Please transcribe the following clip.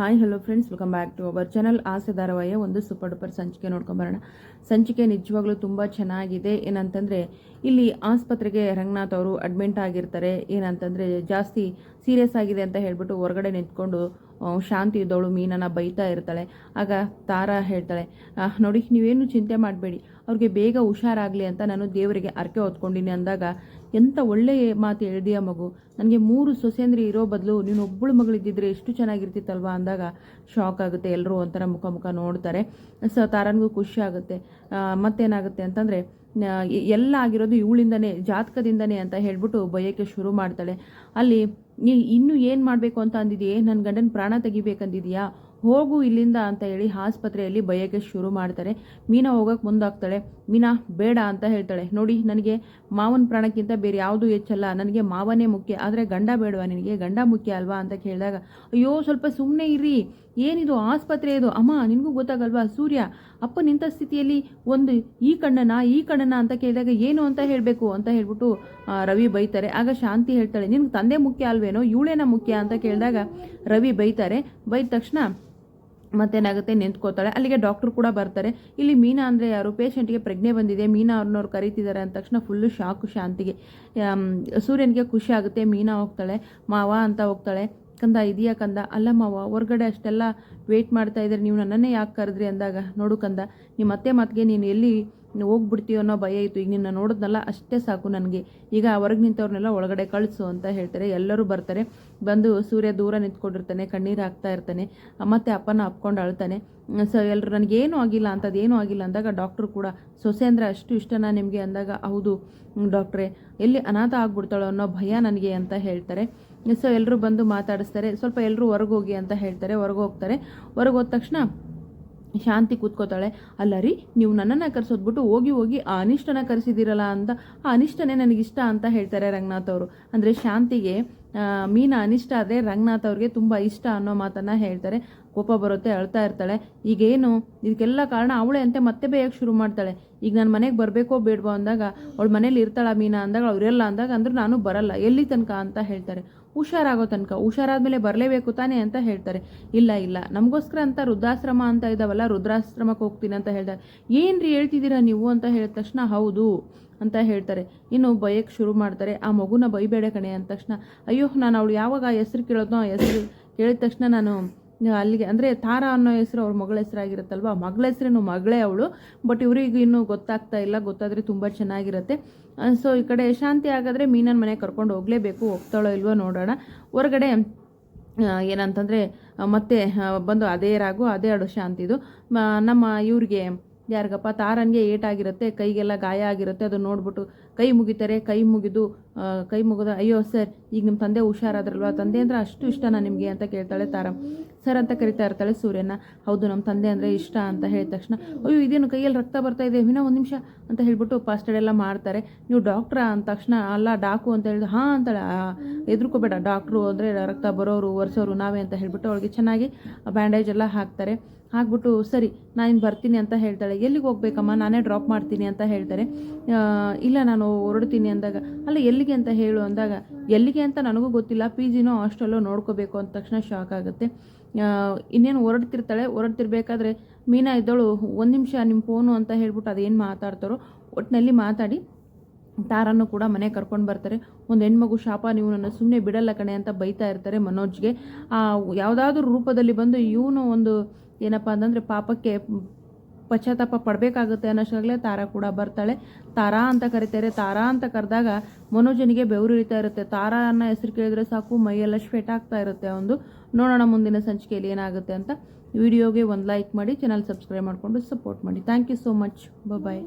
Hi hello friends, welcome back to our channel. Aase ಧಾರಾವಾಹಿಯ ಒಂದು super duper ಸಂಚಿಕೆ ನೋಡ್ಕೊಂಬರೋಣ. ಸಂಚಿಕೆ ನಿಜವಾಗ್ಲೂ ತುಂಬ ಚೆನ್ನಾಗಿದೆ. ಏನಂತಂದರೆ ಇಲ್ಲಿ ಆಸ್ಪತ್ರೆಗೆ ರಂಗನಾಥ್ ಅವರು ಅಡ್ಮಿಂಟ್ ಆಗಿರ್ತಾರೆ. ಏನಂತಂದರೆ ಜಾಸ್ತಿ ಸೀರಿಯಸ್ ಆಗಿದೆ ಅಂತ ಹೇಳ್ಬಿಟ್ಟು ಹೊರಗಡೆ ನಿಂತ್ಕೊಂಡು ಶಾಂತಿ ಇದ್ದವಳು ಮೀನನ ಬೈತಾ ಇರ್ತಾಳೆ. ಆಗ ತಾರಾ ಹೇಳ್ತಾಳೆ, ನೋಡಿ ನೀವೇನು ಚಿಂತೆ ಮಾಡಬೇಡಿ, ಅವ್ರಿಗೆ ಬೇಗ ಹುಷಾರಾಗಲಿ ಅಂತ ನಾನು ದೇವರಿಗೆ ಅರ್ಕೆ ಹೊತ್ಕೊಂಡಿನಿ ಅಂದಾಗ, ಎಂಥ ಒಳ್ಳೆಯ ಮಾತು ಹೇಳಿದೆಯ ಮಗು, ನನಗೆ 3 ಸೊಸೆಂದ್ರಿ ಇರೋ ಬದಲು ನೀನು ಒಬ್ಬಳು ಮಗಳಿದ್ದಿದ್ರೆ ಎಷ್ಟು ಚೆನ್ನಾಗಿರ್ತಿತ್ತಲ್ವಾ ಅಂದಾಗ ಶಾಕ್ ಆಗುತ್ತೆ. ಎಲ್ಲರೂ ಒಂಥರ ಮುಖ ನೋಡ್ತಾರೆ. ಸೊ ತಾರನಿಗೂ ಖುಷಿ ಆಗುತ್ತೆ. ಮತ್ತೇನಾಗುತ್ತೆ ಅಂತಂದರೆ ಎಲ್ಲ ಆಗಿರೋದು ಇವಳಿಂದನೇ, ಜಾತಕದಿಂದನೇ ಅಂತ ಹೇಳ್ಬಿಟ್ಟು ಬೈಯೋಕ್ಕೆ ಶುರು ಮಾಡ್ತಾಳೆ. ಅಲ್ಲಿ ಇನ್ನೂ ಏನು ಮಾಡಬೇಕು ಅಂತ ಅಂದಿದೆಯೇ, ನನ್ನ ಗಂಡನ ಪ್ರಾಣ ತೆಗಿಬೇಕಂದಿದೆಯಾ, ಹೋಗು ಇಲ್ಲಿಂದ ಅಂತ ಹೇಳಿ ಆಸ್ಪತ್ರೆಯಲ್ಲಿ ಬೈಯೋಕ್ಕೆ ಶುರು ಮಾಡ್ತಾರೆ. ಮೀನಾ ಹೋಗೋಕ್ಕೆ ಮುಂದಾಗ್ತಾಳೆ. ಮೀನಾ ಬೇಡ ಅಂತ ಹೇಳ್ತಾಳೆ. ನೋಡಿ, ನನಗೆ ಮಾವನ ಪ್ರಾಣಕ್ಕಿಂತ ಬೇರೆ ಯಾವುದು ಹೆಚ್ಚಲ್ಲ, ನನಗೆ ಮಾವನೇ ಮುಖ್ಯ, ಆದರೆ ಗಂಡ ಬೇಡವಾ ನಿನಗೆ, ಗಂಡ ಮುಖ್ಯ ಅಲ್ವಾ ಅಂತ ಕೇಳಿದಾಗ, ಅಯ್ಯೋ ಸ್ವಲ್ಪ ಸುಮ್ಮನೆ ಇರಿ, ಏನಿದು ಆಸ್ಪತ್ರೆ ಇದು, ಅಮ್ಮ ನಿನಗೂ ಗೊತ್ತಾಗಲ್ವಾ, ಸೂರ್ಯ ಅಪ್ಪ ನಿಂತ ಸ್ಥಿತಿಯಲ್ಲಿ ಒಂದು ಈ ಕಣ್ಣನ ಅಂತ ಕೇಳಿದಾಗ ಏನು ಅಂತ ಹೇಳಬೇಕು ಅಂತ ಹೇಳ್ಬಿಟ್ಟು ರವಿ ಬೈತಾರೆ. ಆಗ ಶಾಂತಿ ಹೇಳ್ತಾಳೆ, ನಿನ್ಗೆ ತಂದೆ ಮುಖ್ಯ ಅಲ್ವೇನೋ, ಇವಳೇನ ಮುಖ್ಯ ಅಂತ ಕೇಳಿದಾಗ ರವಿ ಬೈತಾರೆ. ಬೈದ ತಕ್ಷಣ ಮತ್ತೇನಾಗುತ್ತೆ, ನಿಂತ್ಕೋತಾಳೆ. ಅಲ್ಲಿಗೆ ಡಾಕ್ಟ್ರು ಕೂಡ ಬರ್ತಾರೆ. ಇಲ್ಲಿ ಮೀನಾ ಅಂದರೆ ಯಾರು, ಪೇಷಂಟ್ಗೆ ಪ್ರಜ್ಞೆ ಬಂದಿದೆ, ಮೀನಾ ಅವ್ರನ್ನವ್ರು ಕರೀತಿದ್ದಾರೆ ಅಂದ ತಕ್ಷಣ ಫುಲ್ಲು ಶಾಕು ಶಾಂತಿಗೆ. ಸೂರ್ಯನಿಗೆ ಖುಷಿ ಆಗುತ್ತೆ. ಮೀನಾ ಹೋಗ್ತಾಳೆ, ಮಾವ ಅಂತ ಹೋಗ್ತಾಳೆ. ಕಂದ ಇದೆಯಾ ಕಂದ, ಅಲ್ಲ ಮಾವ ಹೊರಗಡೆ ಅಷ್ಟೆಲ್ಲ ವೆಯ್ಟ್ ಮಾಡ್ತಾ ಇದ್ದಾರೆ, ನೀವು ನನ್ನನ್ನೇ ಯಾಕೆ ಕರೆದ್ರಿ ಅಂದಾಗ, ನೋಡು ಕಂದ, ನಿಮ್ಮ ಅತ್ತೆ ಮಾತಿಗೆ ನೀನು ಎಲ್ಲಿ ಹೋಗ್ಬಿಡ್ತೀಯೋ ಅನ್ನೋ ಭಯ ಇತ್ತು, ಈಗ ನಿನ್ನ ನೋಡಿದ್ನಲ್ಲ ಅಷ್ಟೇ ಸಾಕು ನನಗೆ, ಈಗ ಹೊರಗೆ ನಿಂತವ್ರನ್ನೆಲ್ಲ ಒಳಗಡೆ ಕಳಿಸು ಅಂತ ಹೇಳ್ತಾರೆ. ಎಲ್ಲರೂ ಬರ್ತಾರೆ. ಬಂದು ಸೂರ್ಯ ದೂರ ನಿಂತ್ಕೊಂಡಿರ್ತಾನೆ, ಕಣ್ಣೀರು ಹಾಕ್ತಾ ಇರ್ತಾನೆ. ಮತ್ತೆ ಅಪ್ಪನ ಅಪ್ಕೊಂಡು ಅಳ್ತಾನೆ. ಸೊ ಎಲ್ಲರೂ ನನಗೇನು ಆಗಿಲ್ಲ ಅಂಥದ್ದೇನೂ ಆಗಿಲ್ಲ ಅಂದಾಗ ಡಾಕ್ಟ್ರು ಕೂಡ, ಸೊಸೆ ಅಂದರೆ ಅಷ್ಟು ಇಷ್ಟನಾ ನಿಮಗೆ ಅಂದಾಗ, ಹೌದು ಡಾಕ್ಟ್ರೇ, ಎಲ್ಲಿ ಅನಾಥ ಆಗ್ಬಿಡ್ತಾಳೋ ಅನ್ನೋ ಭಯ ನನಗೆ ಅಂತ ಹೇಳ್ತಾರೆ. ಸೊ ಎಲ್ಲರೂ ಬಂದು ಮಾತಾಡಿಸ್ತಾರೆ. ಸ್ವಲ್ಪ ಎಲ್ಲರೂ ಹೊರಗೆ ಹೋಗಿ ಅಂತ ಹೇಳ್ತಾರೆ. ಹೊರಗೆ ಹೋಗ್ತಾರೆ. ಹೊರಗೆ ಹೋದ ತಕ್ಷಣ ಶಾಂತಿ ಕೂತ್ಕೋತಾಳೆ. ಅಲ್ಲ ರೀ, ನೀವು ನನ್ನನ್ನು ಕರೆಸೋದ್ಬಿಟ್ಟು ಹೋಗಿ ಆ ಅನಿಷ್ಟನ ಕರೆಸಿದ್ದೀರಲ್ಲ ಅಂತ, ಆ ಅನಿಷ್ಟನೇ ನನಗಿಷ್ಟ ಅಂತ ಹೇಳ್ತಾರೆ ರಂಗನಾಥ್ ಅವರು. ಅಂದರೆ ಶಾಂತಿಗೆ ಮೀನಾ ಅನಿಷ್ಟ ಆದರೆ ರಂಗನಾಥ್ ಅವ್ರಿಗೆ ತುಂಬ ಇಷ್ಟ ಅನ್ನೋ ಮಾತನ್ನು ಹೇಳ್ತಾರೆ. ಕೋಪ ಬರುತ್ತೆ, ಅಳ್ತಾ ಇರ್ತಾಳೆ. ಈಗೇನು ಇದಕ್ಕೆಲ್ಲ ಕಾರಣ ಅವಳೇ ಅಂತೆ ಮತ್ತೆ ಬೇಯಕ್ಕೆ ಶುರು ಮಾಡ್ತಾಳೆ. ಈಗ ನಾನು ಮನೆಗೆ ಬರಬೇಕೋ ಬೇಡವೋ ಅಂದಾಗ, ಅವಳು ಮನೇಲಿ ಇರ್ತಾಳ ಮೀನಾ ಅಂದಾಗ, ಅವರೆಲ್ಲ ಅಂದಾಗ, ಅಂದ್ರೆ ನಾನು ಬರಲ್ಲ, ಎಲ್ಲಿ ತನಕ ಅಂತ ಹೇಳ್ತಾರೆ. ಹುಷಾರಾಗೋ ತನಕ, ಹುಷಾರಾದ್ಮೇಲೆ ಬರಲೇಬೇಕು ತಾನೇ ಅಂತ ಹೇಳ್ತಾರೆ. ಇಲ್ಲ ನಮಗೋಸ್ಕರ ಅಂತ ವೃದ್ಧಾಶ್ರಮ ಅಂತ ಇದ್ದಾವಲ್ಲ, ವೃದ್ಧಾಶ್ರಮಕ್ಕೆ ಹೋಗ್ತೀನಿ ಅಂತ ಹೇಳ್ತಾರೆ. ಏನ್ರಿ ಹೇಳ್ತಿದ್ದೀರಾ ನೀವು ಅಂತ ಹೇಳಿದ ತಕ್ಷಣ ಹೌದು ಅಂತ ಹೇಳ್ತಾರೆ. ಇನ್ನು ಬೈಯಕ್ಕೆ ಶುರು ಮಾಡ್ತಾರೆ. ಆ ಮಗುನ ಬೈಬೇಡ ಕಣೆ ಅಂದ ತಕ್ಷಣ, ಅಯ್ಯೋ ನಾನು ಅವಳು ಯಾವಾಗ ಹೆಸರು ಕೇಳೋದೋ, ಹೆಸರು ಕೇಳಿದ ತಕ್ಷಣ ನಾನು ಅಲ್ಲಿಗೆ, ಅಂದರೆ ತಾರಾ ಅನ್ನೋ ಹೆಸರು ಅವ್ರ ಮಗಳ ಹೆಸರಾಗಿರುತ್ತಲ್ವ, ಮಗಳ ಹೆಸರೇನು ಮಗಳೇ ಅವಳು, ಬಟ್ ಇವ್ರಿಗೆ ಇನ್ನೂ ಗೊತ್ತಾಗ್ತಾ ಇಲ್ಲ. ಗೊತ್ತಾದರೆ ತುಂಬ ಚೆನ್ನಾಗಿರುತ್ತೆ. ಸೊ ಈ ಕಡೆ ಶಾಂತಿ ಆಗಾದರೆ ಮೀನನ ಮನೆಗೆ ಕರ್ಕೊಂಡು ಹೋಗಲೇಬೇಕು. ಹೋಗ್ತಾಳೋ ಇಲ್ವೋ ನೋಡೋಣ. ಹೊರಗಡೆ ಏನಂತಂದರೆ ಮತ್ತೆ ಬಂದು ಅದೇ ರಾಗು ಅದೇ ಅಡು ಶಾಂತಿದು ನಮ್ಮ ಇವ್ರಿಗೆ ಯಾರಿಗಪ್ಪ ತಾರನ್ಗೆ ಏಟಾಗಿರುತ್ತೆ, ಕೈಗೆಲ್ಲ ಗಾಯ ಆಗಿರುತ್ತೆ. ಅದು ನೋಡ್ಬಿಟ್ಟು ಕೈ ಮುಗಿತಾರೆ. ಕೈ ಮುಗಿದ ಅಯ್ಯೋ ಸರ್, ಈಗ ನಿಮ್ಮ ತಂದೆ ಹುಷಾರಾದ್ರಲ್ವ, ತಂದೆ ಅಂದರೆ ಅಷ್ಟು ಇಷ್ಟನಾ ನಿಮಗೆ ಅಂತ ಕೇಳ್ತಾಳೆ ತಾರ. ಸರ್ ಅಂತ ಕರಿತಾ ಇರ್ತಾಳೆ ಸೂರ್ಯನ. ಹೌದು, ನಮ್ಮ ತಂದೆ ಅಂದರೆ ಇಷ್ಟ ಅಂತ ಹೇಳಿದ ತಕ್ಷಣ, ಅಯ್ಯೋ ಇದೇನು ಕೈಯಲ್ಲಿ ರಕ್ತ ಬರ್ತಾ ಇದೆ, ಇನ್ನೂ 1 ನಿಮಿಷ ಅಂತ ಹೇಳ್ಬಿಟ್ಟು ಫಾಸ್ಟ್ ಎಲ್ಲ ಮಾಡ್ತಾರೆ. ನೀವು ಡಾಕ್ಟ್ರಾ ಅಂದ ತಕ್ಷಣ, ಅಲ್ಲ ಡಾಕು ಅಂತ ಹೇಳಿದ್ರೆ, ಹಾಂ ಅಂತಾಳೆ. ಎದುರ್ಕೋಬೇಡ, ಡಾಕ್ಟ್ರು ಅಂದರೆ ರಕ್ತ ಬರೋರು ಒರೆಸೋರು ನಾವೇ ಅಂತ ಹೇಳ್ಬಿಟ್ಟು ಅವಳಿಗೆ ಚೆನ್ನಾಗಿ ಬ್ಯಾಂಡೇಜ್ ಎಲ್ಲ ಹಾಕ್ತಾರೆ. ಹಾಕ್ಬಿಟ್ಟು ಸರಿ ನಾನು ಬರ್ತೀನಿ ಅಂತ ಹೇಳ್ತಾಳೆ. ಎಲ್ಲಿಗೆ ಹೋಗ್ಬೇಕಮ್ಮ, ನಾನೇ ಡ್ರಾಪ್ ಮಾಡ್ತೀನಿ ಅಂತ ಹೇಳ್ತಾರೆ. ಇಲ್ಲ ನಾನು ಹೊರಡ್ತೀನಿ ಅಂದಾಗ, ಅಲ್ಲ ಎಲ್ಲಿಗೆ ಅಂತ ಹೇಳು ಅಂದಾಗ, ಎಲ್ಲಿಗೆ ಅಂತ ನನಗೂ ಗೊತ್ತಿಲ್ಲ, PGನೋ ಹಾಸ್ಟೆಲ್ಲೋ ನೋಡ್ಕೋಬೇಕು ಅಂದ ತಕ್ಷಣ ಶಾಕ್ ಆಗುತ್ತೆ. ಇನ್ನೇನು ಹೊರಡ್ತಿರ್ಬೇಕಾದ್ರೆ ಮೀನಾ ಇದ್ದವಳು, 1 ನಿಮಿಷ ನಿಮ್ಮ ಫೋನು ಅಂತ ಹೇಳ್ಬಿಟ್ಟು ಅದೇನು ಮಾತಾಡ್ತಾರೋ ಒಟ್ಟಿನಲ್ಲಿ ಮಾತಾಡಿ ತಾರನ್ನು ಕೂಡ ಮನೆ ಕರ್ಕೊಂಡು ಬರ್ತಾರೆ. ಒಂದು ಹೆಣ್ಮಗು ಶಾಪ, ನೀವು ನನ್ನ ಸುಮ್ಮನೆ ಬಿಡಲ್ಲ ಕಣೆ ಅಂತ ಬೈತಾ ಇರ್ತಾರೆ ಮನೋಜ್ಗೆ. ಯಾವುದಾದ್ರೂ ರೂಪದಲ್ಲಿ ಬಂದು ಇವನು ಒಂದು ಏನಪ್ಪ ಅಂತಂದರೆ ಪಾಪಕ್ಕೆ ಪಶ್ಚಾತ್ತಾಪ ಪಡಬೇಕಾಗುತ್ತೆ ಅನ್ನೋಷ್ಟಾಗಲೇ ತಾರಾ ಕೂಡ ಬರ್ತಾಳೆ. ತಾರಾ ಅಂತ ಕರೀತಾರೆ. ತಾರಾ ಅಂತ ಕರೆದಾಗ ಮನೋಜನಿಗೆ ಬೆವರು ಇಳಿತಾ ಇರುತ್ತೆ. ತಾರಾ ಅನ್ನೋ ಹೆಸರು ಕೇಳಿದ್ರೆ ಸಾಕು ಮೈಯೆಲ್ಲ ಸ್ವೆಟ್ ಆಗ್ತಾ ಇರುತ್ತೆ. ಒಂದು ನೋಡೋಣ ಮುಂದಿನ ಸಂಚಿಕೆಯಲ್ಲಿ ಏನಾಗುತ್ತೆ ಅಂತ. ವಿಡಿಯೋಗೆ ಒಂದು ಲೈಕ್ ಮಾಡಿ, ಚಾನಲ್ ಸಬ್ಸ್ಕ್ರೈಬ್ ಮಾಡಿಕೊಂಡು ಸಪೋರ್ಟ್ ಮಾಡಿ. Thank you so much. Bye.